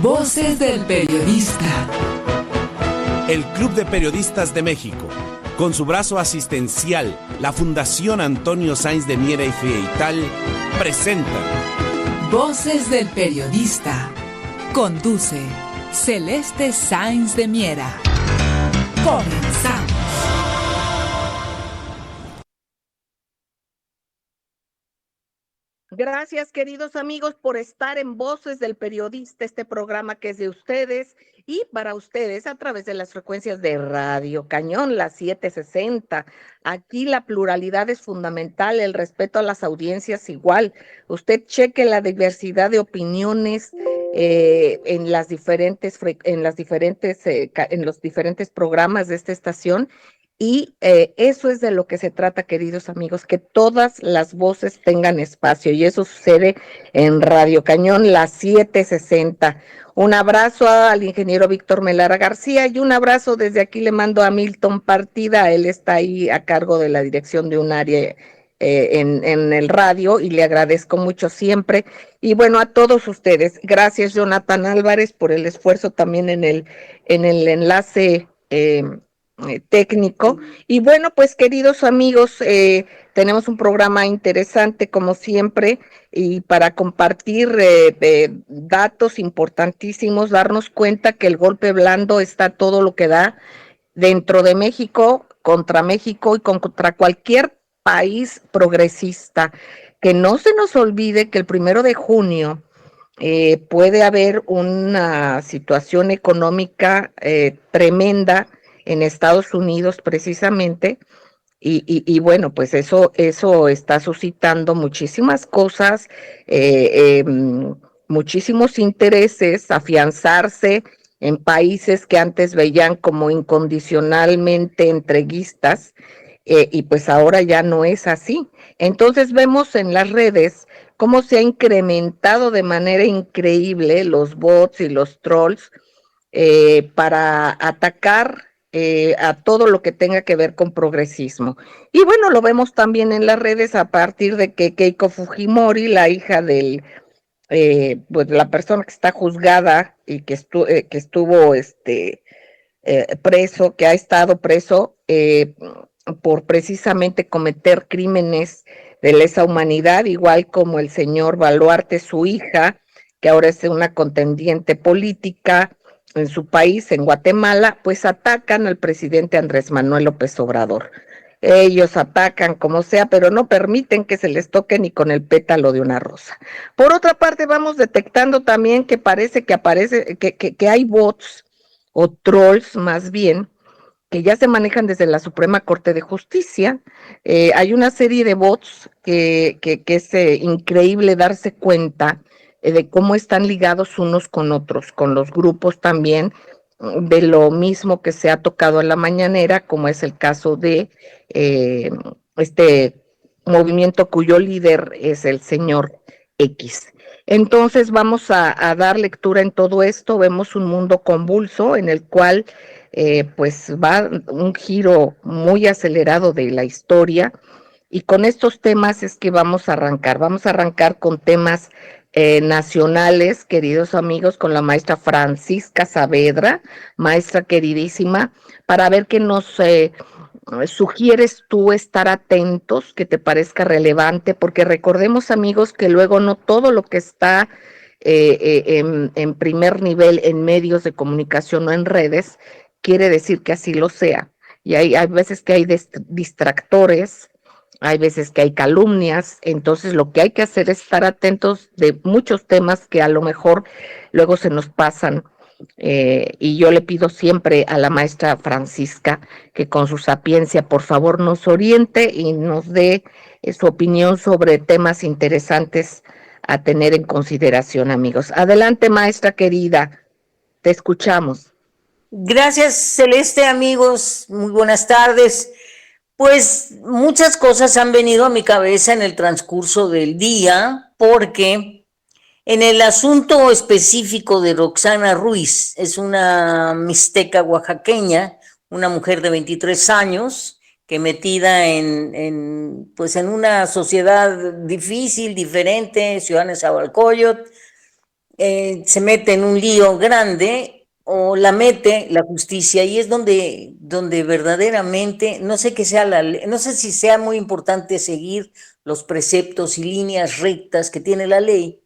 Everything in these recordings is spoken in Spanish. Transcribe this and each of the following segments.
Voces del Periodista. El Club de Periodistas de México, con su brazo asistencial, la Fundación Antonio Sáenz de Miera y Feital, presenta Voces del Periodista. Conduce Celeste Sáenz de Miera. Comenzamos. Gracias, queridos amigos, por estar en Voces del Periodista, este programa que es de ustedes y para ustedes a través de las frecuencias de Radio Cañón, la 760. Aquí la pluralidad es fundamental, el respeto a las audiencias igual. Usted cheque la diversidad de opiniones en los diferentes programas de esta estación. Y eso es de lo que se trata, queridos amigos, que todas las voces tengan espacio, y eso sucede en Radio Cañón, la 760. Un abrazo al ingeniero Víctor Melara García y un abrazo desde aquí le mando a Milton Partida. Él está ahí a cargo de la dirección de un área en el radio y le agradezco mucho siempre. Y bueno, a todos ustedes, gracias Jonathan Álvarez por el esfuerzo también en el enlace técnico. Y bueno, pues queridos amigos, tenemos un programa interesante como siempre y para compartir datos importantísimos, darnos cuenta que el golpe blando está todo lo que da dentro de México y contra cualquier país progresista. Que no se nos olvide que el 1 de junio puede haber una situación económica tremenda en Estados Unidos precisamente, y bueno, pues eso está suscitando muchísimas cosas, muchísimos intereses, afianzarse en países que antes veían como incondicionalmente entreguistas, y pues ahora ya no es así. Entonces vemos en las redes cómo se ha incrementado de manera increíble los bots y los trolls para atacar a todo lo que tenga que ver con progresismo. Y bueno, lo vemos también en las redes a partir de que Keiko Fujimori, la hija del, pues la persona que está juzgada y que estuvo preso, que ha estado preso por precisamente cometer crímenes de lesa humanidad, igual como el señor Baluarte, su hija, que ahora es una contendiente política en su país, en Guatemala, pues atacan al presidente Andrés Manuel López Obrador. Ellos atacan como sea, pero no permiten que se les toque ni con el pétalo de una rosa. Por otra parte, vamos detectando también que que hay bots o trolls más bien, que ya se manejan desde la Suprema Corte de Justicia. Hay una serie de bots que es increíble darse cuenta de cómo están ligados unos con otros, con los grupos también, de lo mismo que se ha tocado en la mañanera, como es el caso de este movimiento cuyo líder es el señor X. Entonces vamos a dar lectura en todo esto. Vemos un mundo convulso en el cual pues va un giro muy acelerado de la historia, y con estos temas es que vamos a arrancar con temas nacionales, queridos amigos, con la maestra Francisca Saavedra, maestra queridísima, para ver qué nos sugieres tú estar atentos, que te parezca relevante, porque recordemos, amigos, que luego no todo lo que está en primer nivel en medios de comunicación o en redes quiere decir que así lo sea. Y hay veces que hay distractores, hay veces que hay calumnias. Entonces lo que hay que hacer es estar atentos de muchos temas que a lo mejor luego se nos pasan. Y yo le pido siempre a la maestra Francisca que con su sapiencia por favor nos oriente y nos dé su opinión sobre temas interesantes a tener en consideración, amigos. Adelante, maestra querida, te escuchamos. Gracias, Celeste, amigos, muy buenas tardes. Pues muchas cosas han venido a mi cabeza en el transcurso del día, porque en el asunto específico de Roxana Ruiz, es una mixteca oaxaqueña, una mujer de 23 años, que metida pues en una sociedad difícil, diferente, Ciudad Nezahualcóyotl, se mete en un lío grande o la mete la justicia y es donde verdaderamente, no sé qué sea no sé si sea muy importante seguir los preceptos y líneas rectas que tiene la ley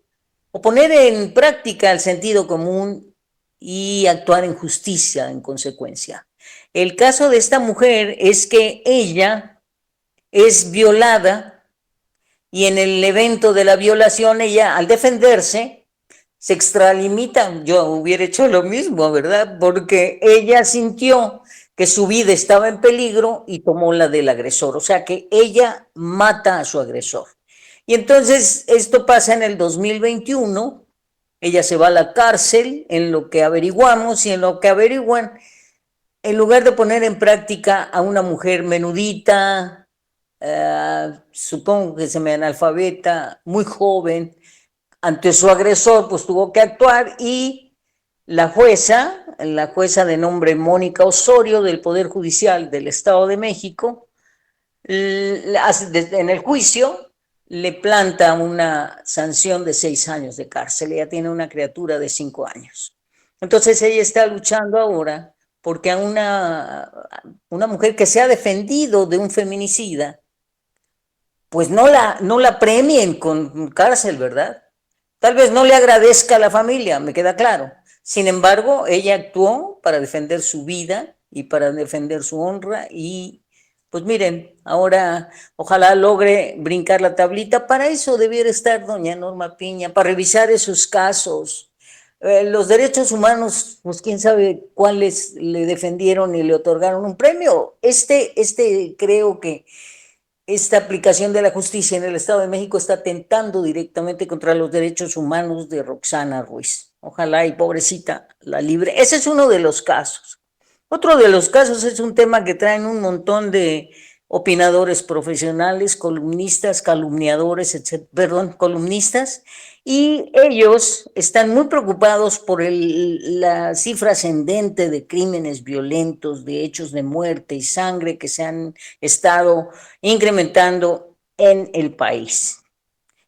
o poner en práctica el sentido común y actuar en justicia en consecuencia. El caso de esta mujer es que ella es violada y en el evento de la violación ella al defenderse se extralimitan. Yo hubiera hecho lo mismo, ¿verdad? Porque ella sintió que su vida estaba en peligro y tomó la del agresor. O sea que ella mata a su agresor. Y entonces esto pasa en el 2021. Ella se va a la cárcel en lo que averiguamos y en lo que averiguan, en lugar de poner en práctica a una mujer menudita, supongo que semi-analfabeta, muy joven, ante su agresor, pues tuvo que actuar y la jueza de nombre Mónica Osorio del Poder Judicial del Estado de México, en el juicio le planta una sanción de 6 años de cárcel. Ella tiene una criatura de 5 años. Entonces ella está luchando ahora porque a una mujer que se ha defendido de un feminicida, pues no la premien con cárcel, ¿verdad? Tal vez no le agradezca a la familia, me queda claro. Sin embargo, ella actuó para defender su vida y para defender su honra y pues miren, ahora ojalá logre brincar la tablita. Para eso debiera estar doña Norma Piña, para revisar esos casos. Los derechos humanos, pues quién sabe cuáles le defendieron y le otorgaron un premio. Creo que esta aplicación de la justicia en el Estado de México está atentando directamente contra los derechos humanos de Roxana Ruiz. Ojalá y pobrecita la libre. Ese es uno de los casos. Otro de los casos es un tema que traen un montón de opinadores profesionales, columnistas, calumniadores, columnistas, y ellos están muy preocupados por la cifra ascendente de crímenes violentos, de hechos de muerte y sangre que se han estado incrementando en el país.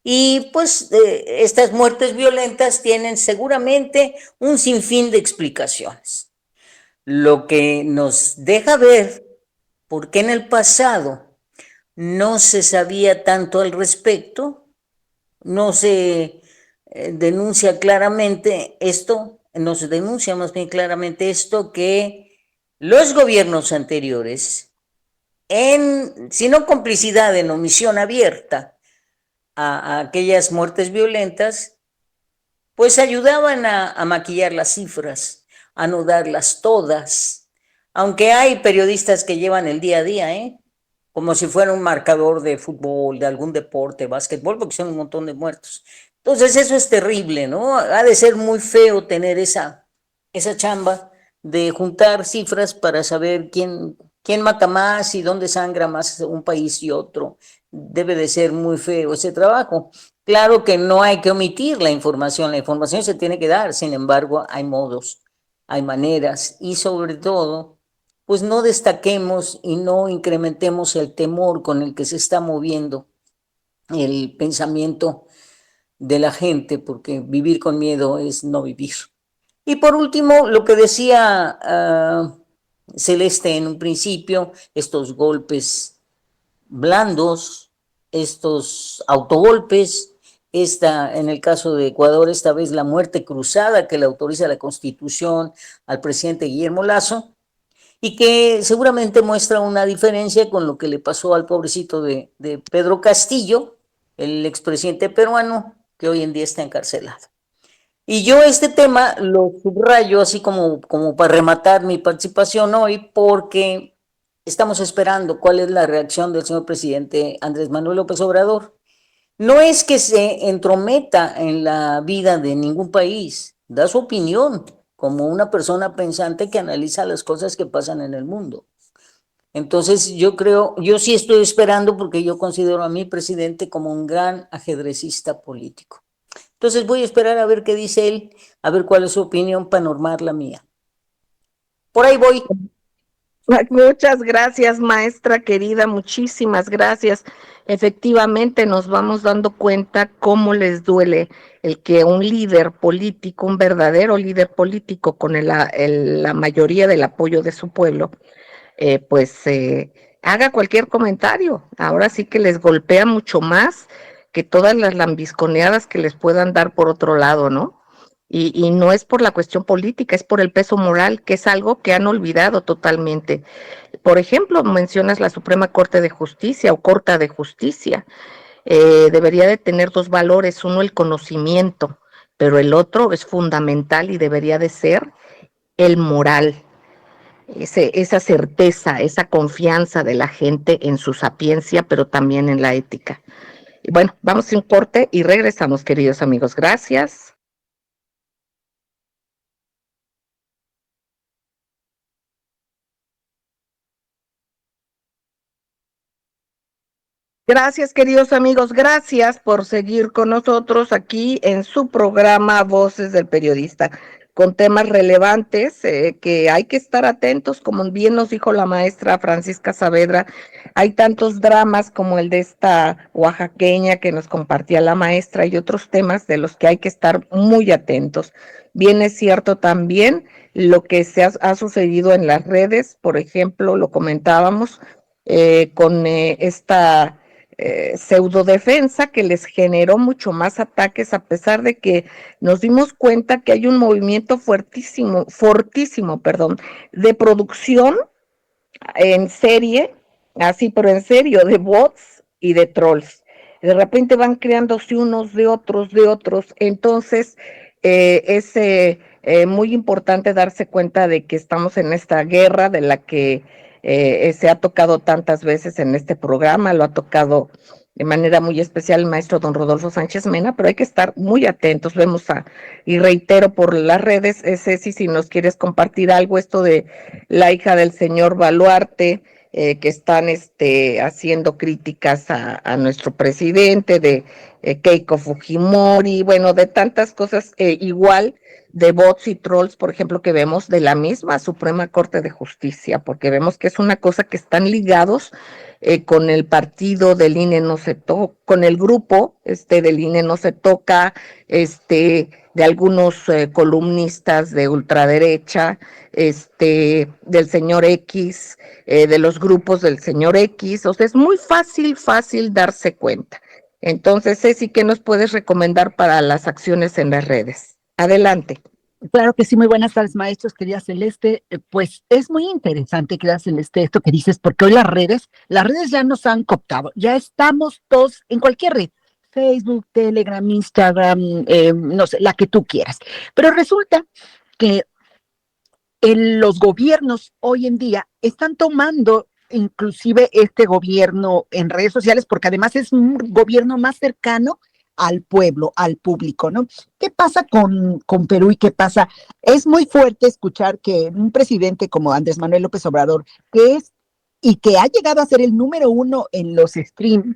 Y pues estas muertes violentas tienen seguramente un sinfín de explicaciones, lo que nos deja ver por qué en el pasado no se sabía tanto al respecto, no se denuncia claramente esto, no se denuncia más bien claramente esto, que los gobiernos anteriores, si no complicidad, en omisión abierta a aquellas muertes violentas, pues ayudaban a maquillar las cifras, a no darlas todas, aunque hay periodistas que llevan el día a día, como si fuera un marcador de fútbol, de algún deporte, básquetbol, porque son un montón de muertos. Entonces eso es terrible, ¿no? Ha de ser muy feo tener esa chamba de juntar cifras para saber quién mata más y dónde sangra más un país y otro. Debe de ser muy feo ese trabajo. Claro que no hay que omitir la información se tiene que dar, sin embargo, hay modos, hay maneras y sobre todo, pues no destaquemos y no incrementemos el temor con el que se está moviendo el pensamiento de la gente, porque vivir con miedo es no vivir. Y por último, lo que decía Celeste en un principio, estos golpes blandos, estos autogolpes, en el caso de Ecuador, esta vez la muerte cruzada que le autoriza la Constitución al presidente Guillermo Lasso, y que seguramente muestra una diferencia con lo que le pasó al pobrecito de Pedro Castillo, el expresidente peruano, que hoy en día está encarcelado. Y yo este tema lo subrayo así como para rematar mi participación hoy, porque estamos esperando cuál es la reacción del señor presidente Andrés Manuel López Obrador. No es que se entrometa en la vida de ningún país, da su opinión como una persona pensante que analiza las cosas que pasan en el mundo. Entonces yo sí estoy esperando porque yo considero a mi presidente como un gran ajedrecista político. Entonces voy a esperar a ver qué dice él, a ver cuál es su opinión para normar la mía. Por ahí voy. Muchas gracias, maestra querida, muchísimas gracias. Efectivamente, nos vamos dando cuenta cómo les duele el que un líder político, un verdadero líder político con la mayoría del apoyo de su pueblo, haga cualquier comentario. Ahora sí que les golpea mucho más que todas las lambisconeadas que les puedan dar por otro lado, ¿no? Y no es por la cuestión política, es por el peso moral, que es algo que han olvidado totalmente. Por ejemplo, mencionas la Suprema Corte de Justicia o Corte de Justicia. Debería de tener dos valores, uno el conocimiento, pero el otro es fundamental y debería de ser el moral, esa certeza, esa confianza de la gente en su sapiencia, pero también en la ética. Y bueno, vamos a un corte y regresamos, queridos amigos. Gracias. Gracias, queridos amigos. Gracias por seguir con nosotros aquí en su programa Voces del Periodista, con temas relevantes que hay que estar atentos, como bien nos dijo la maestra Francisca Saavedra. Hay tantos dramas como el de esta oaxaqueña que nos compartía la maestra y otros temas de los que hay que estar muy atentos. Bien es cierto también lo que ha sucedido en las redes, por ejemplo, lo comentábamos con esta pseudodefensa que les generó mucho más ataques, a pesar de que nos dimos cuenta que hay un movimiento fuertísimo, fortísimo, perdón, de producción en serie, así, pero en serio, de bots y de trolls. De repente van creándose unos de otros, de otros. Entonces, es muy importante darse cuenta de que estamos en esta guerra de la que se ha tocado tantas veces en este programa, lo ha tocado de manera muy especial el maestro don Rodolfo Sánchez Mena, pero hay que estar muy atentos. Y reitero por las redes, Ceci, si nos quieres compartir algo, esto de la hija del señor Baluarte, que están haciendo críticas a nuestro presidente, de Keiko Fujimori, bueno, de tantas cosas, igual de bots y trolls, por ejemplo, que vemos de la misma Suprema Corte de Justicia, porque vemos que es una cosa que están ligados con el partido del INE no se toca, con el grupo del INE no se toca, de algunos columnistas de ultraderecha, del señor X, de los grupos del señor X, o sea, es muy fácil darse cuenta. Entonces, Ceci, ¿qué nos puedes recomendar para las acciones en las redes? Adelante. Claro que sí, muy buenas tardes, maestros, querida Celeste. Pues es muy interesante, querida Celeste, esto que dices, porque hoy las redes ya nos han cooptado, ya estamos todos en cualquier red, Facebook, Telegram, Instagram, no sé, la que tú quieras. Pero resulta que los gobiernos hoy en día están tomando inclusive este gobierno en redes sociales, porque además es un gobierno más cercano al pueblo, al público, ¿no? ¿Qué pasa con Perú y qué pasa? Es muy fuerte escuchar que un presidente como Andrés Manuel López Obrador, que es y que ha llegado a ser el número uno en los streaming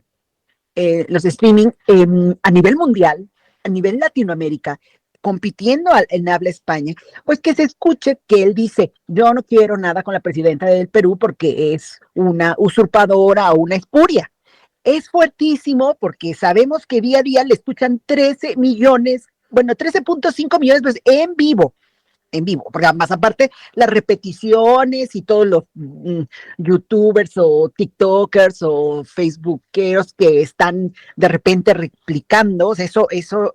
a nivel mundial, a nivel Latinoamérica, compitiendo en habla España, pues que se escuche que él dice, yo no quiero nada con la presidenta del Perú porque es una usurpadora o una espuria. Es fuertísimo porque sabemos que día a día le escuchan 13 millones, bueno, 13.5 millones pues, en vivo, porque más aparte las repeticiones y todos los youtubers o tiktokers o facebookeros que están de repente replicando, eso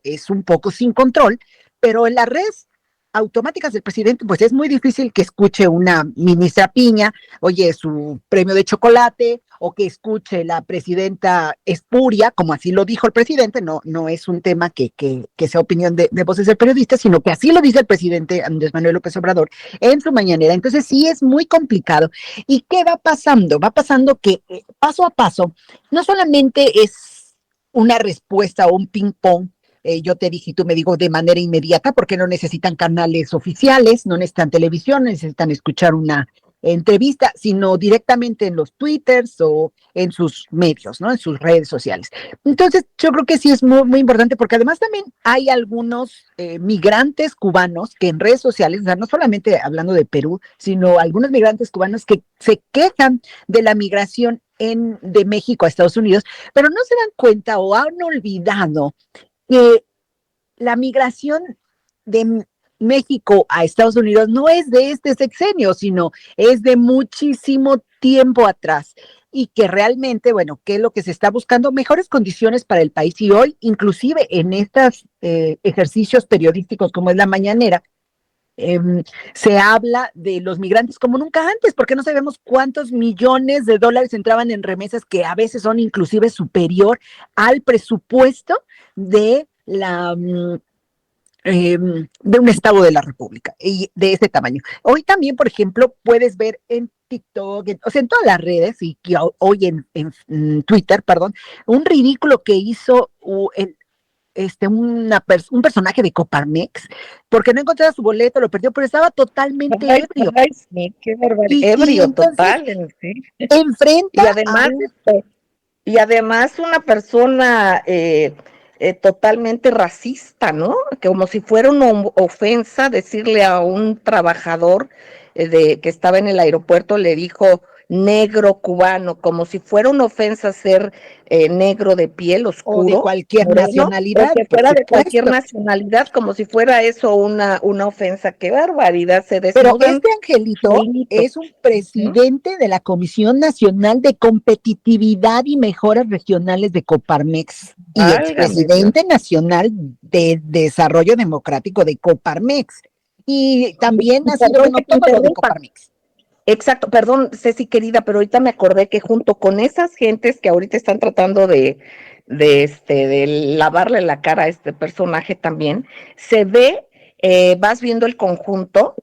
es un poco sin control, pero en las redes automáticas del presidente, pues es muy difícil que escuche una ministra Piña, oye, su premio de chocolate, o que escuche la presidenta espuria, como así lo dijo el presidente, no es un tema que sea opinión de voces del periodista, sino que así lo dice el presidente Andrés Manuel López Obrador en su mañanera. Entonces sí es muy complicado. ¿Y qué va pasando? Va pasando que paso a paso, no solamente es una respuesta o un ping-pong, yo te dije y tú me digo de manera inmediata, porque no necesitan canales oficiales, no necesitan televisión, necesitan escuchar entrevista, sino directamente en los twitters o en sus medios, ¿no? En sus redes sociales. Entonces, yo creo que sí es muy, muy importante, porque además también hay algunos migrantes cubanos que en redes sociales, o sea, no solamente hablando de Perú, sino algunos migrantes cubanos que se quejan de la migración de México a Estados Unidos, pero no se dan cuenta o han olvidado que la migración de México a Estados Unidos no es de este sexenio, sino es de muchísimo tiempo atrás, y que realmente, bueno, ¿qué es lo que se está buscando? Mejores condiciones para el país. Y hoy, inclusive en estos ejercicios periodísticos como es la mañanera, se habla de los migrantes como nunca antes, porque no sabemos cuántos millones de dólares entraban en remesas, que a veces son inclusive superior al presupuesto de de un estado de la República, y de ese tamaño. Hoy también, por ejemplo, puedes ver en TikTok, o sea, en todas las redes, y que hoy en Twitter, perdón, un ridículo que hizo un personaje de Coparmex, porque no encontraba su boleto, lo perdió, pero estaba totalmente ebrio. Ay, sí, qué barbaridad. Y Ebrio entonces total, sí. enfrenta Y además una persona totalmente racista, ¿no? Como si fuera una ofensa decirle a un trabajador que estaba en el aeropuerto, le dijo negro cubano, como si fuera una ofensa ser negro de piel o de oscuro, cualquier moreno, nacionalidad, o que por fuera de cualquier supuesto. nacionalidad, como si fuera eso una ofensa. Qué barbaridad, se Pero desnudan este angelito solitos. es un presidente de la Comisión Nacional de Competitividad y Mejoras Regionales de Coparmex, y Válgame Dios. expresidente nacional de Desarrollo Democrático de Coparmex. Y también Y ha sido, perdón bueno, que te todo lo de interrumpa. Coparmex. Exacto, perdón, Ceci querida, pero ahorita me acordé que junto con esas gentes que ahorita están tratando de lavarle la cara a este personaje también, se ve, vas viendo el conjunto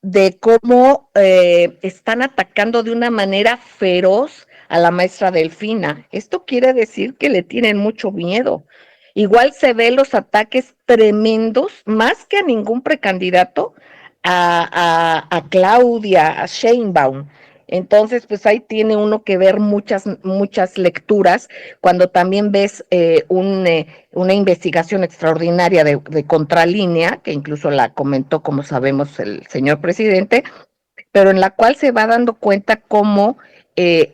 de cómo están atacando de una manera feroz a la maestra Delfina. Esto quiere decir que le tienen mucho miedo. Igual se ve los ataques tremendos, más que a ningún precandidato, a Claudia, a Sheinbaum. Entonces, pues ahí tiene uno que ver muchas lecturas, cuando también ves una investigación extraordinaria de Contralínea, que incluso la comentó, como sabemos, el señor presidente, pero en la cual se va dando cuenta cómo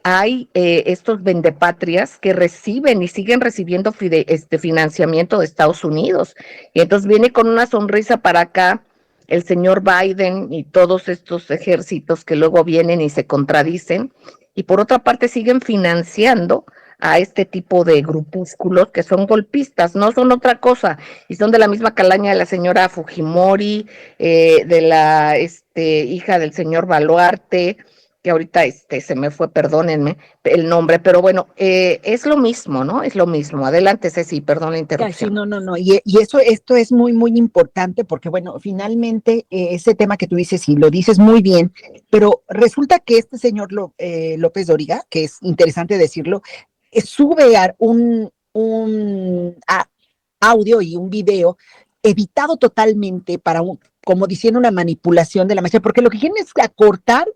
hay estos vendepatrias que reciben y siguen recibiendo financiamiento de Estados Unidos. Y entonces viene con una sonrisa para acá el señor Biden y todos estos ejércitos que luego vienen y se contradicen, y por otra parte siguen financiando a este tipo de grupúsculos que son golpistas, no son otra cosa, y son de la misma calaña de la señora Fujimori, de la hija del señor Baluarte, que ahorita se me fue, perdónenme el nombre, pero bueno, es lo mismo, ¿no? Es lo mismo. Adelante, Ceci, perdón la Ay, sí, interrupción. no. Y esto es muy, muy importante, porque, bueno, finalmente ese tema que tú dices, y lo dices muy bien, pero resulta que este señor López Dóriga, que es interesante decirlo, sube un audio y un video evitado totalmente como diciendo una manipulación de la maestra, porque lo que quieren es acortar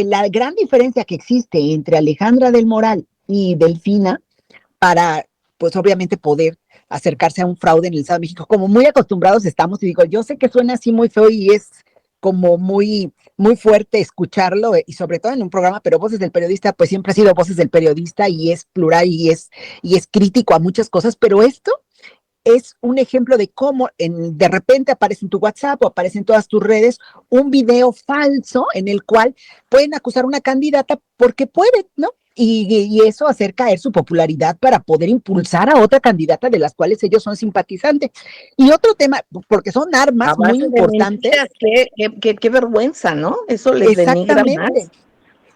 la gran diferencia que existe entre Alejandra del Moral y Delfina, para, pues obviamente, poder acercarse a un fraude en el Estado de México, como muy acostumbrados estamos. Y digo, yo sé que suena así muy feo y es como muy, muy fuerte escucharlo, y sobre todo en un programa, pero Voces del Periodista, pues siempre ha sido Voces del Periodista, y es plural, y es crítico a muchas cosas, pero esto es un ejemplo de cómo de repente aparece en tu WhatsApp o aparece en todas tus redes un video falso en el cual pueden acusar a una candidata porque pueden, ¿no? Y eso hacer caer su popularidad para poder impulsar a otra candidata de las cuales ellos son simpatizantes. Y otro tema, porque son armas A muy base de importantes. mentiras, qué vergüenza, ¿no? Eso les denigra más, Exactamente.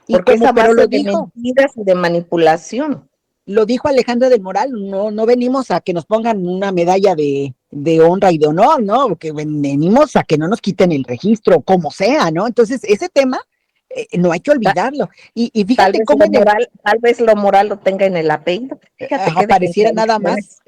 Y porque es a pero base de mentiras y de manipulación. lo dijo Alejandra del Moral, no venimos a que nos pongan una medalla de honra y de honor, ¿no? Porque venimos a que no nos quiten el registro, como sea, ¿no? Entonces, ese tema no hay que olvidarlo. Y fíjate cómo Tal vez lo moral lo tenga en el apellido. Fíjate qué de apareciera nada más,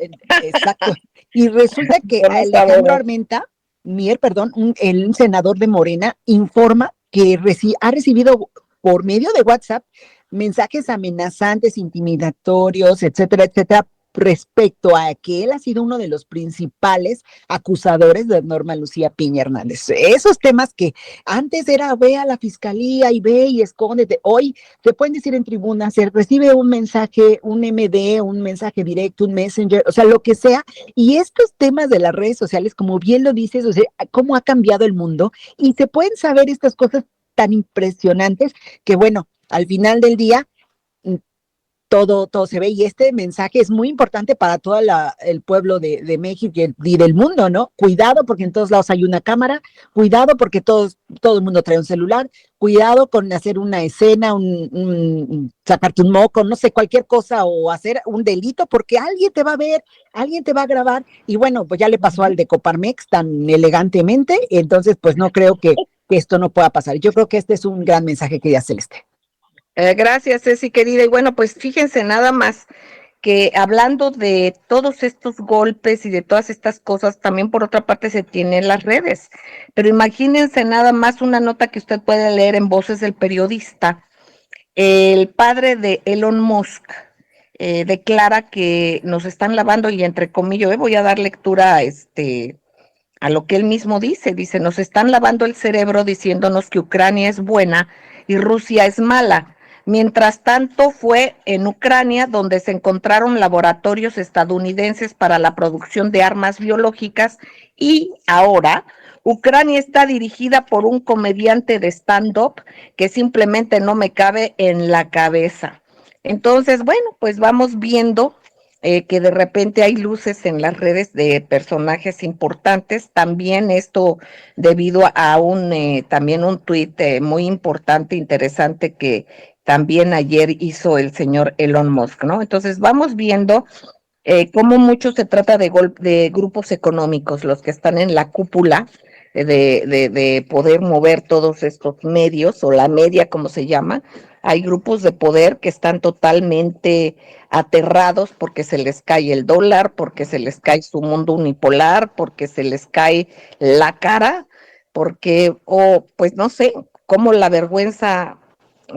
exacto. Y resulta que Alejandro Armenta, Mier, perdón, el senador de Morena, informa que ha recibido por medio de WhatsApp mensajes amenazantes, intimidatorios, etcétera, etcétera, respecto a que él ha sido uno de los principales acusadores de Norma Lucía Piña Hernández. Esos temas que antes era ve a la fiscalía y ve y escóndete, hoy te pueden decir en tribuna, se recibe un mensaje, un MD, un mensaje directo, un messenger, o sea, lo que sea, y estos temas de las redes sociales, como bien lo dices, o sea, cómo ha cambiado el mundo, y se pueden saber estas cosas tan impresionantes que, bueno, al final del día, todo se ve, y este mensaje es muy importante para todo el pueblo de México y del mundo, ¿no? Cuidado porque en todos lados hay una cámara, cuidado porque todo el mundo trae un celular, cuidado con hacer una escena, sacarte un moco, no sé, cualquier cosa, o hacer un delito, porque alguien te va a ver, alguien te va a grabar, y bueno, pues ya le pasó al de Coparmex tan elegantemente, entonces pues no creo que esto no pueda pasar. Yo creo que este es un gran mensaje que ya Celeste. Gracias, Ceci, querida. Y bueno, pues fíjense nada más que hablando de todos estos golpes y de todas estas cosas, también por otra parte se tienen las redes. Pero imagínense nada más una nota que usted puede leer en Voces del Periodista. El padre de Elon Musk declara que nos están lavando, y entre comillas, voy a dar lectura a lo que él mismo dice, nos están lavando el cerebro diciéndonos que Ucrania es buena y Rusia es mala. Mientras tanto, fue en Ucrania donde se encontraron laboratorios estadounidenses para la producción de armas biológicas, y ahora Ucrania está dirigida por un comediante de stand-up que simplemente no me cabe en la cabeza. Entonces, bueno, pues vamos viendo que de repente hay luces en las redes de personajes importantes. También esto debido a también un tuit muy importante, interesante, que también ayer hizo el señor Elon Musk, ¿no? Entonces vamos viendo cómo mucho se trata de grupos económicos, los que están en la cúpula de poder mover todos estos medios, o la media, como se llama. Hay grupos de poder que están totalmente aterrados porque se les cae el dólar, porque se les cae su mundo unipolar, porque se les cae la cara, porque, o pues no sé, cómo la vergüenza,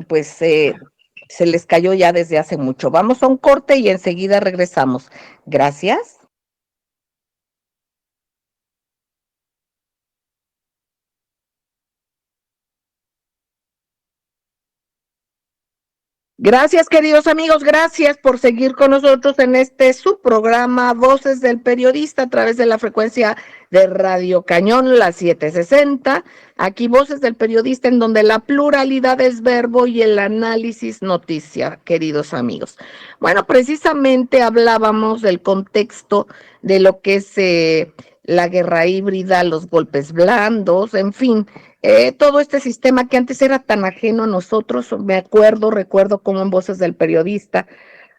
pues se les cayó ya desde hace mucho. Vamos a un corte y enseguida regresamos. Gracias. Gracias, queridos amigos, gracias por seguir con nosotros en este subprograma Voces del Periodista a través de la frecuencia de Radio Cañón, la 760. Aquí Voces del Periodista, en donde la pluralidad es verbo y el análisis noticia, queridos amigos. Bueno, precisamente hablábamos del contexto de lo que es la guerra híbrida, los golpes blandos, en fin, todo este sistema que antes era tan ajeno a nosotros. Recuerdo cómo en Voces del Periodista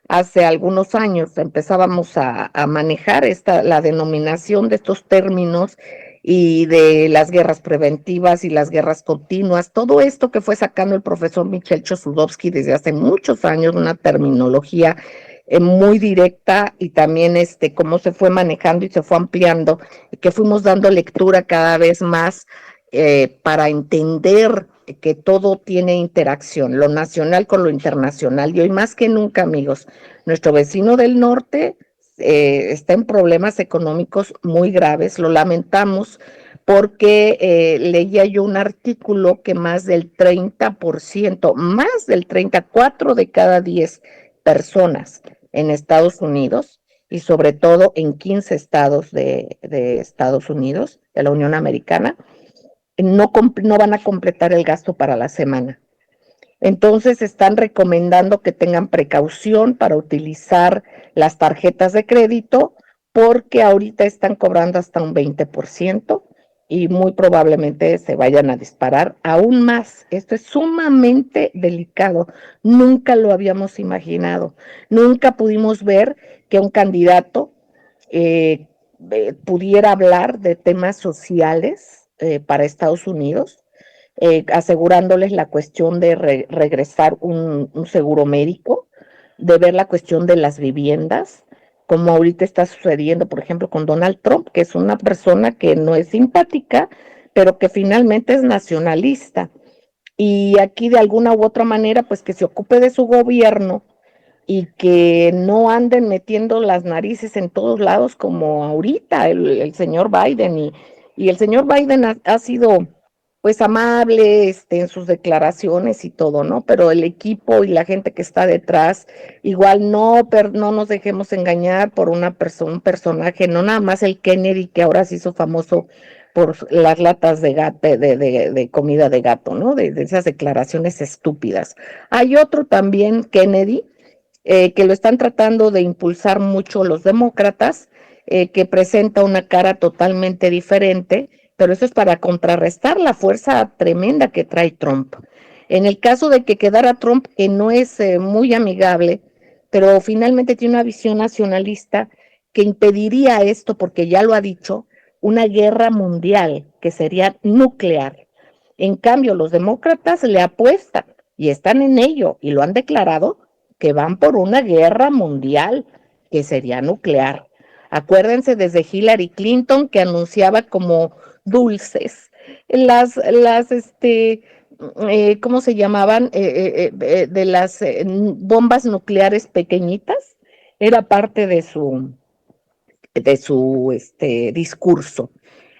hace algunos años empezábamos a manejar la denominación de estos términos y de las guerras preventivas y las guerras continuas, todo esto que fue sacando el profesor Michel Chossudovsky desde hace muchos años, una terminología muy directa, y también cómo se fue manejando y se fue ampliando, y que fuimos dando lectura cada vez más para entender que todo tiene interacción, lo nacional con lo internacional. Y hoy más que nunca, amigos, nuestro vecino del norte está en problemas económicos muy graves, lo lamentamos, porque leía yo un artículo que más del 30%, más del 34 de cada 10 personas en Estados Unidos, y sobre todo en 15 estados de Estados Unidos, de la Unión Americana, no van a completar el gasto para la semana. Entonces están recomendando que tengan precaución para utilizar las tarjetas de crédito, porque ahorita están cobrando hasta un 20% y muy probablemente se vayan a disparar aún más. Esto es sumamente delicado. Nunca lo habíamos imaginado. Nunca pudimos ver que un candidato pudiera hablar de temas sociales para Estados Unidos, asegurándoles la cuestión de regresar un seguro médico, de ver la cuestión de las viviendas, como ahorita está sucediendo, por ejemplo, con Donald Trump, que es una persona que no es simpática, pero que finalmente es nacionalista. y aquí de alguna u otra manera, pues que se ocupe de su gobierno y que no anden metiendo las narices en todos lados como ahorita el señor Biden. Y el señor Biden ha sido pues amable en sus declaraciones y todo, ¿no? Pero el equipo y la gente que está detrás, igual no nos dejemos engañar por un personaje, no nada más el Kennedy que ahora se hizo famoso por las latas de gato, de comida de gato, ¿no? De esas declaraciones estúpidas. Hay otro también, Kennedy, que lo están tratando de impulsar mucho los demócratas, que presenta una cara totalmente diferente, pero eso es para contrarrestar la fuerza tremenda que trae Trump. En el caso de que quedara Trump, que no es muy amigable, pero finalmente tiene una visión nacionalista que impediría esto, porque ya lo ha dicho, una guerra mundial que sería nuclear. En cambio, los demócratas le apuestan y están en ello y lo han declarado que van por una guerra mundial que sería nuclear. Acuérdense desde Hillary Clinton que anunciaba como dulces ¿cómo se llamaban? De las bombas nucleares pequeñitas, era parte de su discurso.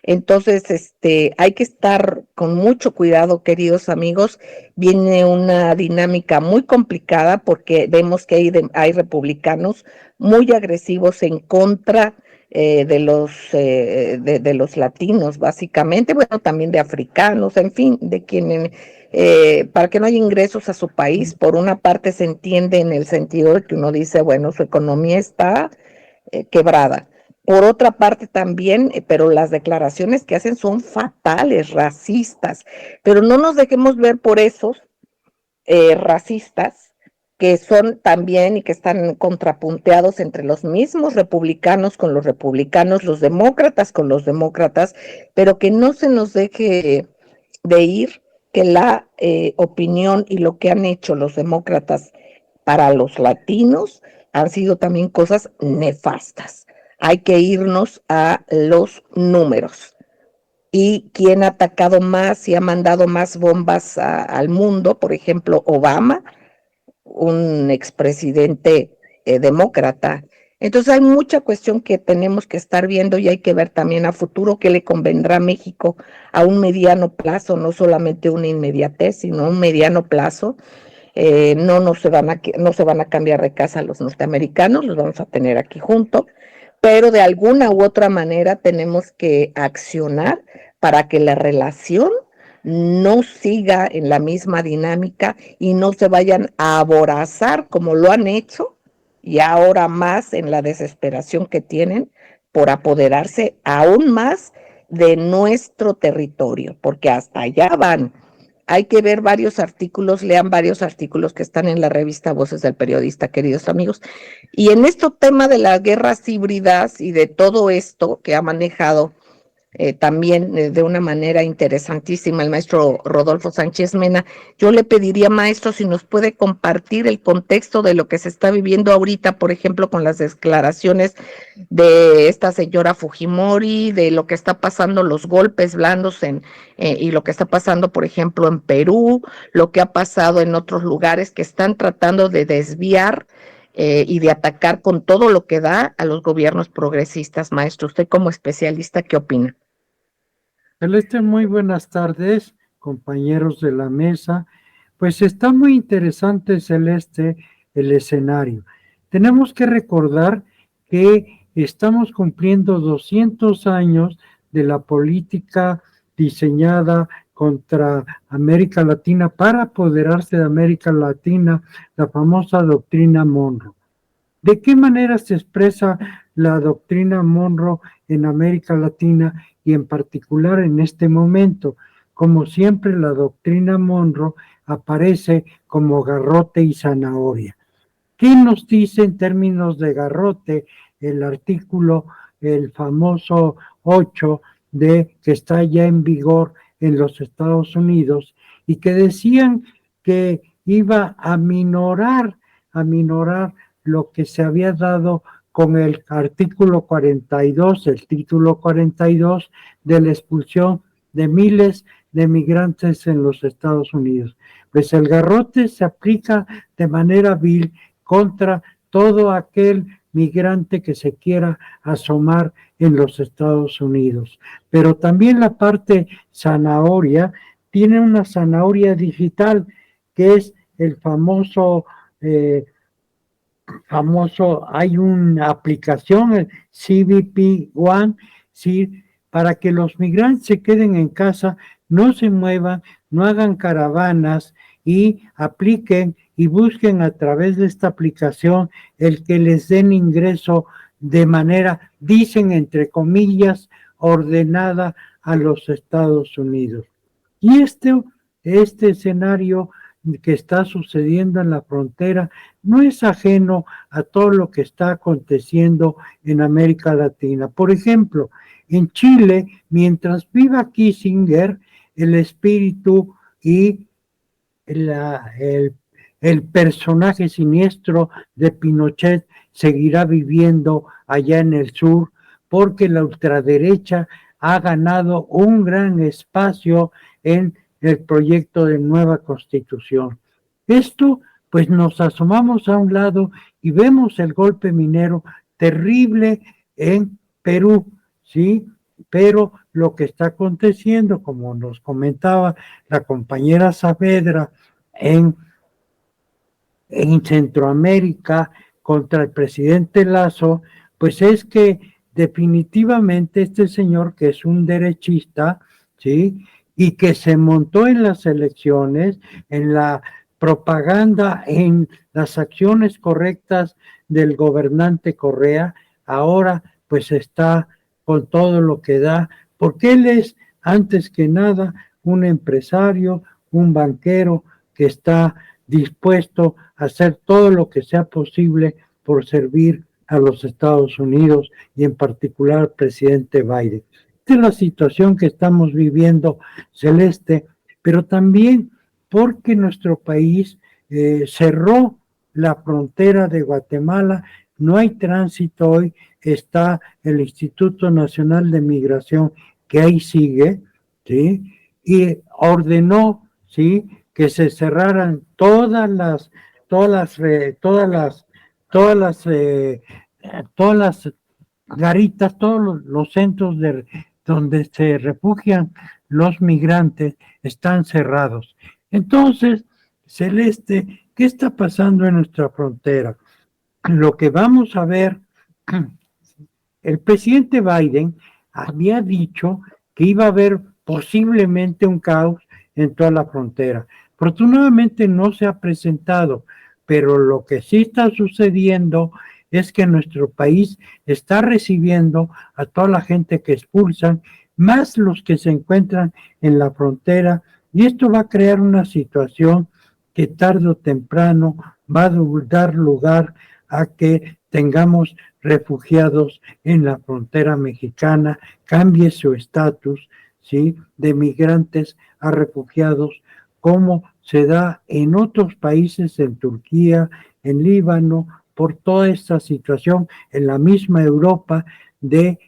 Entonces, hay que estar con mucho cuidado, queridos amigos. Viene una dinámica muy complicada porque vemos que hay republicanos muy agresivos en contra de los latinos, básicamente, bueno, también de africanos, en fin, de quienes, para que no haya ingresos a su país. Por una parte se entiende en el sentido de que uno dice, bueno, su economía está quebrada. Por otra parte también, pero las declaraciones que hacen son fatales, racistas, pero no nos dejemos ver por esos racistas que son también y que están contrapunteados entre los mismos republicanos con los republicanos, los demócratas con los demócratas, pero que no se nos deje de ir que la opinión y lo que han hecho los demócratas para los latinos han sido también cosas nefastas. Hay que irnos a los números. Y quién ha atacado más y ha mandado más bombas al mundo, por ejemplo, Obama, un expresidente demócrata. Entonces hay mucha cuestión que tenemos que estar viendo y hay que ver también a futuro qué le convendrá a México a un mediano plazo, no solamente una inmediatez, sino un mediano plazo. No se van a cambiar de casa los norteamericanos, los vamos a tener aquí juntos, pero de alguna u otra manera tenemos que accionar para que la relación no siga en la misma dinámica y no se vayan a aborazar como lo han hecho y ahora más en la desesperación que tienen por apoderarse aún más de nuestro territorio, porque hasta allá van. Hay que ver varios artículos, lean varios artículos que están en la revista Voces del Periodista, queridos amigos. Y en este tema de las guerras híbridas y de todo esto que ha manejado también de una manera interesantísima el maestro Rodolfo Sánchez Mena, yo le pediría, maestro, si nos puede compartir el contexto de lo que se está viviendo ahorita, por ejemplo, con las declaraciones de esta señora Fujimori, de lo que está pasando, los golpes blandos y lo que está pasando, por ejemplo, en Perú, lo que ha pasado en otros lugares que están tratando de desviar y de atacar con todo lo que da a los gobiernos progresistas. Maestro, usted como especialista, ¿qué opina? Celeste, muy buenas tardes, compañeros de la mesa. Pues está muy interesante, Celeste, el escenario. Tenemos que recordar que estamos cumpliendo 200 años de la política diseñada contra América Latina para apoderarse de América Latina, la famosa doctrina Monroe. ¿De qué manera se expresa la doctrina Monroe en América Latina y en particular en este momento? Como siempre, la doctrina Monroe aparece como garrote y zanahoria. ¿Qué nos dice en términos de garrote el artículo, el famoso 8, que está ya en vigor en los Estados Unidos y que decían que iba a minorar lo que se había dado con el artículo 42, el título 42 de la expulsión de miles de migrantes en los Estados Unidos. Pues el garrote se aplica de manera vil contra todo aquel migrante que se quiera asomar en los Estados Unidos. Pero también la parte zanahoria tiene una zanahoria digital, que es el famoso, hay una aplicación, el CBP One, ¿sí? Para que los migrantes se queden en casa, no se muevan, no hagan caravanas y apliquen y busquen a través de esta aplicación el que les den ingreso de manera, dicen entre comillas, ordenada a los Estados Unidos. Y este escenario que está sucediendo en la frontera no es ajeno a todo lo que está aconteciendo en América Latina. Por ejemplo, en Chile, mientras viva Kissinger, el espíritu y el personaje siniestro de Pinochet seguirá viviendo allá en el sur, porque la ultraderecha ha ganado un gran espacio en el proyecto de nueva constitución. Esto, pues nos asomamos a un lado y vemos el golpe minero terrible en Perú, ¿sí? Pero lo que está aconteciendo, como nos comentaba la compañera Saavedra, en Centroamérica contra el presidente Lazo, pues es que definitivamente este señor, que es un derechista, ¿sí? Y que se montó en las elecciones, en la propaganda, en las acciones correctas del gobernante Correa, ahora pues está con todo lo que da, porque él es, antes que nada, un empresario, un banquero que está dispuesto a hacer todo lo que sea posible por servir a los Estados Unidos y en particular al presidente Biden. Esta es la situación que estamos viviendo, Celeste, pero también porque nuestro país cerró la frontera de Guatemala, no hay tránsito hoy, está el Instituto Nacional de Migración, que ahí sigue, ¿sí? Y ordenó, ¿sí?, que se cerraran todas las garitas, todos los centros donde se refugian los migrantes están cerrados. Entonces, Celeste, ¿qué está pasando en nuestra frontera? Lo que vamos a ver, el presidente Biden había dicho que iba a haber posiblemente un caos en toda la frontera. Afortunadamente no se ha presentado, pero lo que sí está sucediendo es que nuestro país está recibiendo a toda la gente que expulsan, más los que se encuentran en la frontera, y esto va a crear una situación que tarde o temprano va a dar lugar a que tengamos refugiados en la frontera mexicana, cambie su estatus, ¿sí?, de migrantes a refugiados, como se da en otros países, en Turquía, en Líbano, por toda esta situación, en la misma Europa, de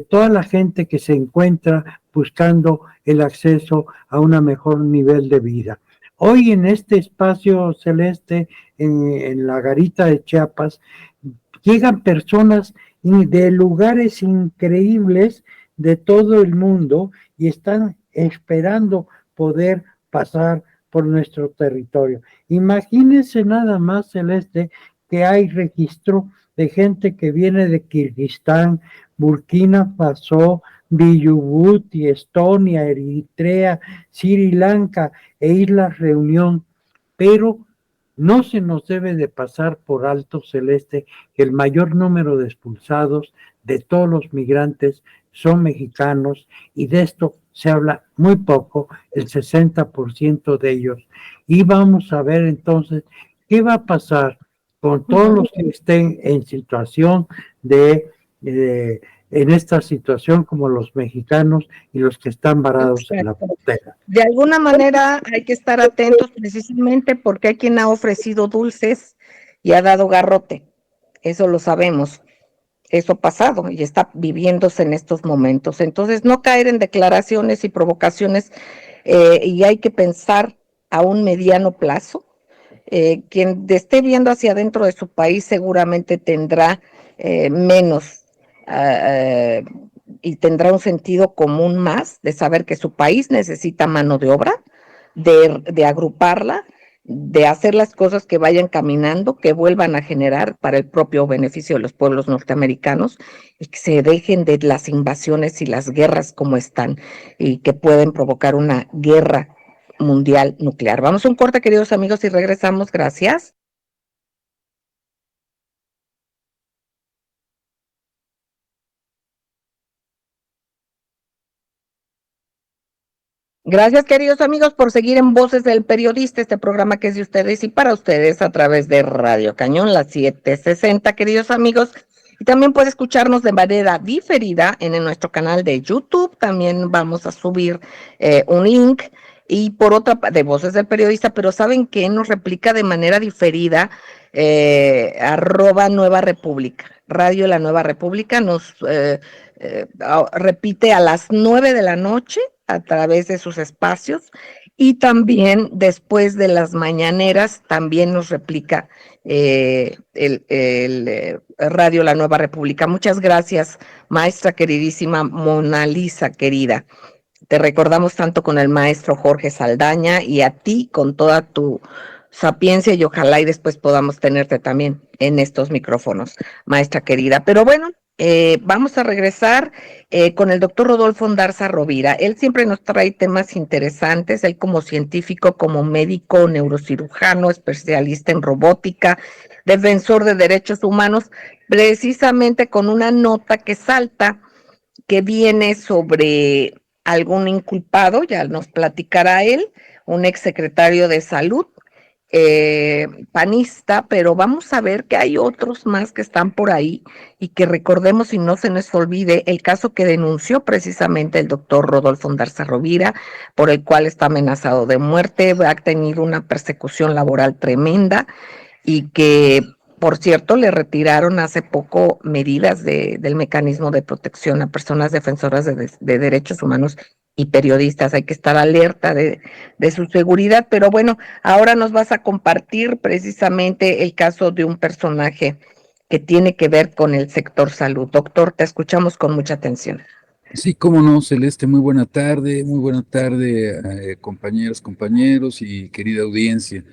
toda la gente que se encuentra buscando el acceso a un mejor nivel de vida. Hoy en este espacio celeste, en la garita de Chiapas, llegan personas de lugares increíbles de todo el mundo y están esperando poder pasar por nuestro territorio. Imagínense nada más, Celeste, que hay registro de gente que viene de Kirguistán, Burkina Faso, Djibouti, Estonia, Eritrea, Sri Lanka e Islas Reunión, pero no se nos debe de pasar por alto, Celeste, que el mayor número de expulsados de todos los migrantes son mexicanos, y de esto se habla muy poco, el 60% de ellos. Y vamos a ver entonces qué va a pasar con todos los que estén en situación en esta situación, como los mexicanos y los que están varados en la frontera. De alguna manera hay que estar atentos, precisamente porque hay quien ha ofrecido dulces y ha dado garrote. Eso lo sabemos. Eso ha pasado y está viviéndose en estos momentos. Entonces, no caer en declaraciones y provocaciones y hay que pensar a un mediano plazo. Quien esté viendo hacia adentro de su país seguramente tendrá menos y tendrá un sentido común más de saber que su país necesita mano de obra, de agruparla, de hacer las cosas que vayan caminando, que vuelvan a generar para el propio beneficio de los pueblos norteamericanos y que se dejen de las invasiones y las guerras como están y que pueden provocar una guerra mundial nuclear. Vamos a un corte, queridos amigos, y regresamos. Gracias. Gracias, queridos amigos, por seguir en Voces del Periodista, este programa que es de ustedes y para ustedes a través de Radio Cañón, la 760, queridos amigos. Y también puede escucharnos de manera diferida en nuestro canal de YouTube. También vamos a subir un link. Y por otra de Voces del Periodista, pero ¿saben qué? Nos replica de manera diferida @Nueva República. Radio La Nueva República nos repite a las 9 de la noche a través de sus espacios y también después de las mañaneras también nos replica el Radio La Nueva República. Muchas gracias, maestra queridísima Mona Lisa, querida. Te recordamos tanto con el maestro Jorge Saldaña y a ti con toda tu sapiencia y ojalá y después podamos tenerte también en estos micrófonos, maestra querida. Pero bueno, vamos a regresar con el doctor Rodolfo Ondarza Rovira. Él siempre nos trae temas interesantes, él como científico, como médico, neurocirujano, especialista en robótica, defensor de derechos humanos, precisamente con una nota que salta, que viene sobre algún inculpado, ya nos platicará él, un exsecretario de salud, panista, pero vamos a ver que hay otros más que están por ahí y que recordemos y no se nos olvide el caso que denunció precisamente el doctor Rodolfo Ondarza Rovira, por el cual está amenazado de muerte, ha tenido una persecución laboral tremenda y que, por cierto, le retiraron hace poco medidas del mecanismo de protección a personas defensoras de derechos humanos y periodistas. Hay que estar alerta de su seguridad, pero bueno, ahora nos vas a compartir precisamente el caso de un personaje que tiene que ver con el sector salud. Doctor, te escuchamos con mucha atención. Sí, cómo no, Celeste, muy buena tarde, compañeras, compañeros y querida audiencia.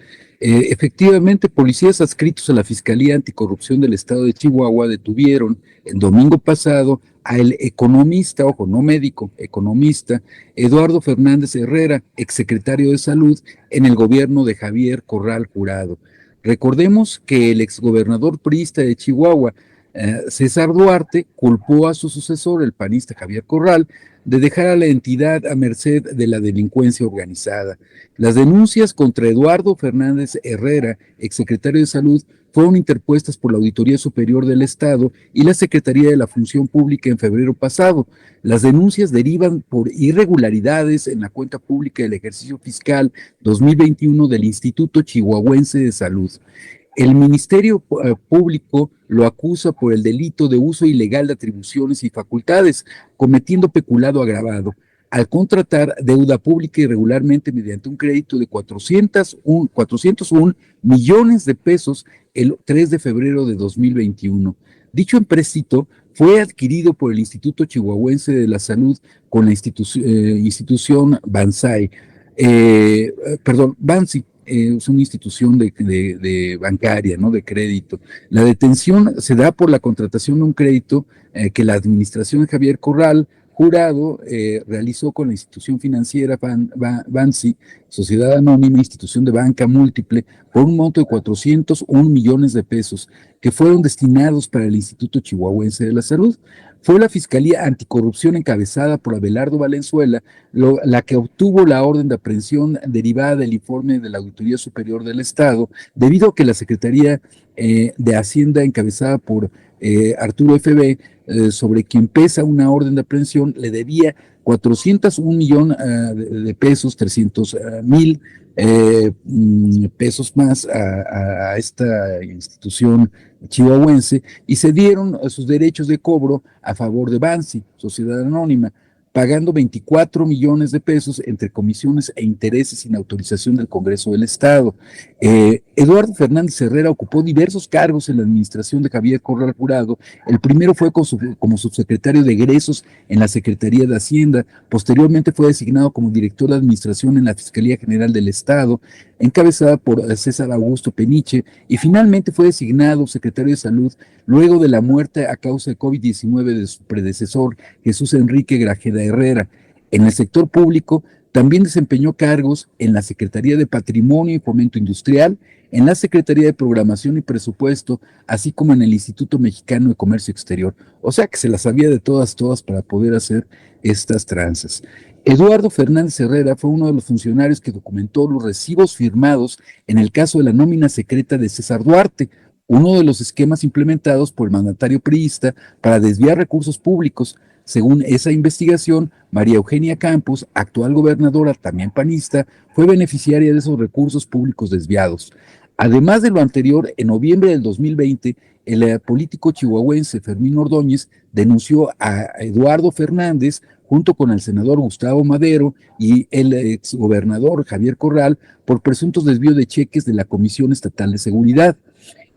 Efectivamente, policías adscritos a la Fiscalía Anticorrupción del Estado de Chihuahua detuvieron el domingo pasado al economista, ojo, no médico, economista, Eduardo Fernández Herrera, exsecretario de Salud en el gobierno de Javier Corral Jurado. Recordemos que el exgobernador priista de Chihuahua, César Duarte, culpó a su sucesor, el panista Javier Corral, de dejar a la entidad a merced de la delincuencia organizada. Las denuncias contra Eduardo Fernández Herrera, exsecretario de Salud, fueron interpuestas por la Auditoría Superior del Estado y la Secretaría de la Función Pública en febrero pasado. Las denuncias derivan por irregularidades en la cuenta pública del ejercicio fiscal 2021 del Instituto Chihuahuense de Salud. El Ministerio Público lo acusa por el delito de uso ilegal de atribuciones y facultades, cometiendo peculado agravado, al contratar deuda pública irregularmente mediante un crédito de 401 millones de pesos el 3 de febrero de 2021. Dicho empréstito fue adquirido por el Instituto Chihuahuense de la Salud con la institución Bansi, es una institución de bancaria, ¿no? De crédito. La detención se da por la contratación de un crédito que la administración de Javier Corral Jurado realizó con la institución financiera Bansi, Sociedad Anónima, institución de banca múltiple, por un monto de 401 millones de pesos que fueron destinados para el Instituto Chihuahuense de la Salud. Fue la Fiscalía Anticorrupción encabezada por Abelardo Valenzuela la que obtuvo la orden de aprehensión derivada del informe de la Auditoría Superior del Estado, debido a que la Secretaría de Hacienda encabezada por Arturo F.B., sobre quien pesa una orden de aprehensión, le debía 401 millones de pesos, 300,000 pesos más a esta institución chihuahuense, y se dieron sus derechos de cobro a favor de Bansi, Sociedad Anónima. pagando 24 millones de pesos entre comisiones e intereses sin autorización del Congreso del Estado. Eduardo Fernández Herrera ocupó diversos cargos en la administración de Javier Corral Jurado. El primero fue como subsecretario de egresos en la Secretaría de Hacienda. Posteriormente fue designado como director de administración en la Fiscalía General del Estado, encabezada por César Augusto Peniche, y finalmente fue designado secretario de Salud luego de la muerte a causa de COVID-19 de su predecesor, Jesús Enrique Grajeda Herrera. En el sector público también desempeñó cargos en la Secretaría de Patrimonio y Fomento Industrial, en la Secretaría de Programación y Presupuesto, así como en el Instituto Mexicano de Comercio Exterior. O sea que se las sabía de todas para poder hacer estas tranzas. Eduardo Fernández Herrera fue uno de los funcionarios que documentó los recibos firmados en el caso de la nómina secreta de César Duarte, uno de los esquemas implementados por el mandatario priista para desviar recursos públicos. Según esa investigación, María Eugenia Campos, actual gobernadora, también panista, fue beneficiaria de esos recursos públicos desviados. Además de lo anterior, en noviembre del 2020, el político chihuahuense Fermín Ordóñez denunció a Eduardo Fernández junto con el senador Gustavo Madero y el exgobernador Javier Corral por presuntos desvíos de cheques de la Comisión Estatal de Seguridad.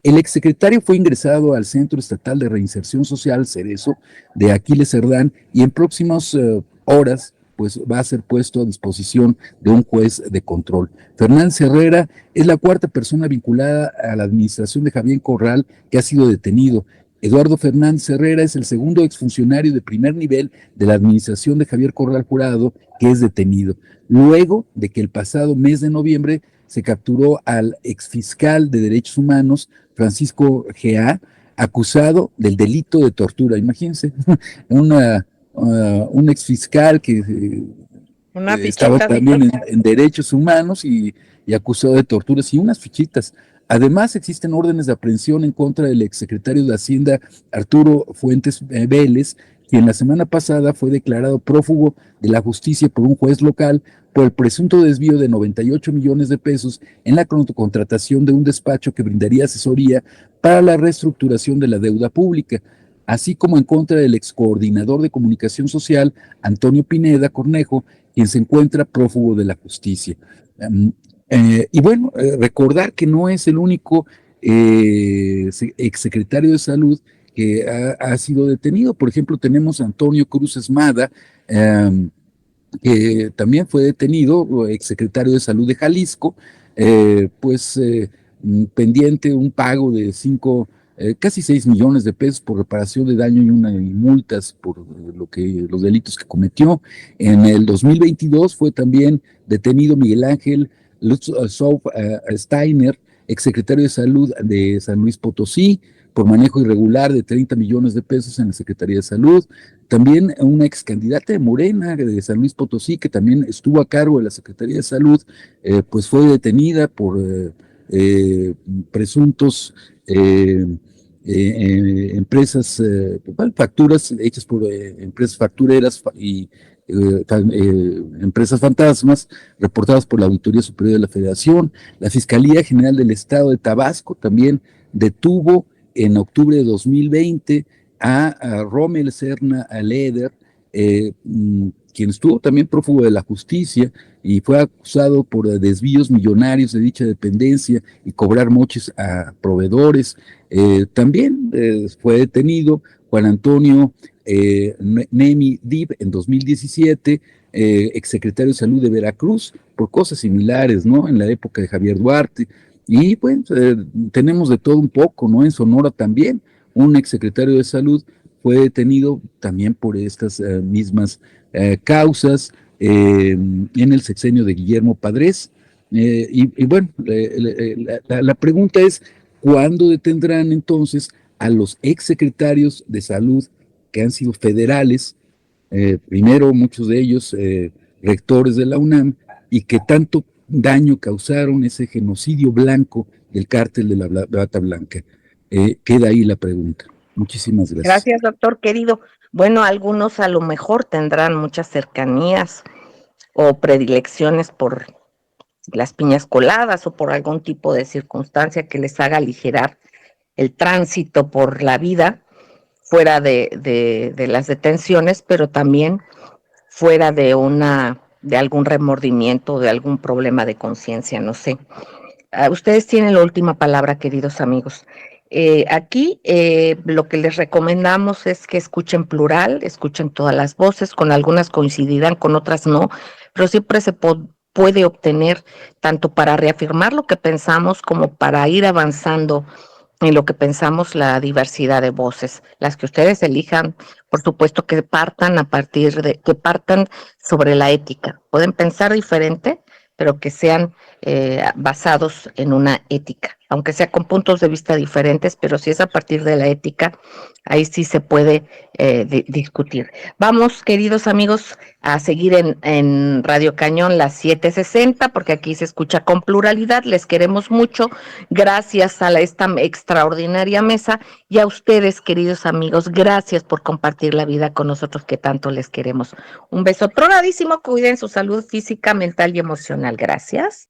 El exsecretario fue ingresado al Centro Estatal de Reinserción Social, Cerezo, de Aquiles Cerdán, y en próximas horas pues va a ser puesto a disposición de un juez de control. Fernández Herrera es la cuarta persona vinculada a la administración de Javier Corral que ha sido detenido. Eduardo Fernández Herrera es el segundo exfuncionario de primer nivel de la administración de Javier Corral Jurado que es detenido, luego de que el pasado mes de noviembre se capturó al exfiscal de Derechos Humanos, Francisco G.A., acusado del delito de tortura. Imagínense, un exfiscal que estaba también en Derechos Humanos y acusado de torturas y unas fichitas. Además, existen órdenes de aprehensión en contra del exsecretario de Hacienda, Arturo Fuentes Vélez, quien la semana pasada fue declarado prófugo de la justicia por un juez local por el presunto desvío de 98 millones de pesos en la contratación de un despacho que brindaría asesoría para la reestructuración de la deuda pública, así como en contra del excoordinador de comunicación social, Antonio Pineda Cornejo, quien se encuentra prófugo de la justicia. Y bueno, recordar que no es el único exsecretario de Salud que ha sido detenido. Por ejemplo, tenemos a Antonio Cruz Esmada, que también fue detenido, exsecretario de Salud de Jalisco, pendiente un pago de casi 6 millones de pesos por reparación de daño y multas por los delitos que cometió. En el 2022 fue también detenido Miguel Ángel Lutzow Steiner, exsecretario de Salud de San Luis Potosí, por manejo irregular de 30 millones de pesos en la Secretaría de Salud. También una ex candidata de Morena de San Luis Potosí, que también estuvo a cargo de la Secretaría de Salud, pues fue detenida por presuntos empresas, facturas hechas por empresas factureras y empresas fantasmas reportadas por la Auditoría Superior de la Federación. La Fiscalía General del Estado de Tabasco también detuvo en octubre de 2020 a Rommel Serna Leder, quien estuvo también prófugo de la justicia y fue acusado por desvíos millonarios de dicha dependencia y cobrar moches a proveedores. También fue detenido Juan Antonio Nemi Dib en 2017, exsecretario de Salud de Veracruz, por cosas similares, ¿no? En la época de Javier Duarte. Y bueno, tenemos de todo un poco, ¿no? En Sonora también, un exsecretario de Salud fue detenido también por estas mismas causas en el sexenio de Guillermo Padres. Y bueno, la pregunta es, ¿cuándo detendrán entonces a los exsecretarios de Salud que han sido federales, primero muchos de ellos rectores de la UNAM, y que tanto daño causaron ese genocidio blanco del cártel de la Bata Blanca? Queda ahí la pregunta. Muchísimas gracias. Gracias, doctor querido. Bueno, algunos a lo mejor tendrán muchas cercanías o predilecciones por las piñas coladas o por algún tipo de circunstancia que les haga aligerar el tránsito por la vida fuera de las detenciones, pero también fuera de algún remordimiento, de algún problema de conciencia, no sé. Ustedes tienen la última palabra, queridos amigos. Aquí lo que les recomendamos es que escuchen plural, escuchen todas las voces, con algunas coincidirán, con otras no, pero siempre se puede obtener tanto para reafirmar lo que pensamos como para ir avanzando en lo que pensamos, la diversidad de voces, las que ustedes elijan, por supuesto que partan que partan sobre la ética. Pueden pensar diferente, pero que sean basados en una ética, aunque sea con puntos de vista diferentes, pero si es a partir de la ética, ahí sí se puede discutir. Vamos, queridos amigos, a seguir en Radio Cañón las 7:60, porque aquí se escucha con pluralidad. Les queremos mucho. Gracias a esta extraordinaria mesa y a ustedes, queridos amigos, gracias por compartir la vida con nosotros que tanto les queremos. Un beso tronadísimo, cuiden su salud física, mental y emocional. Gracias.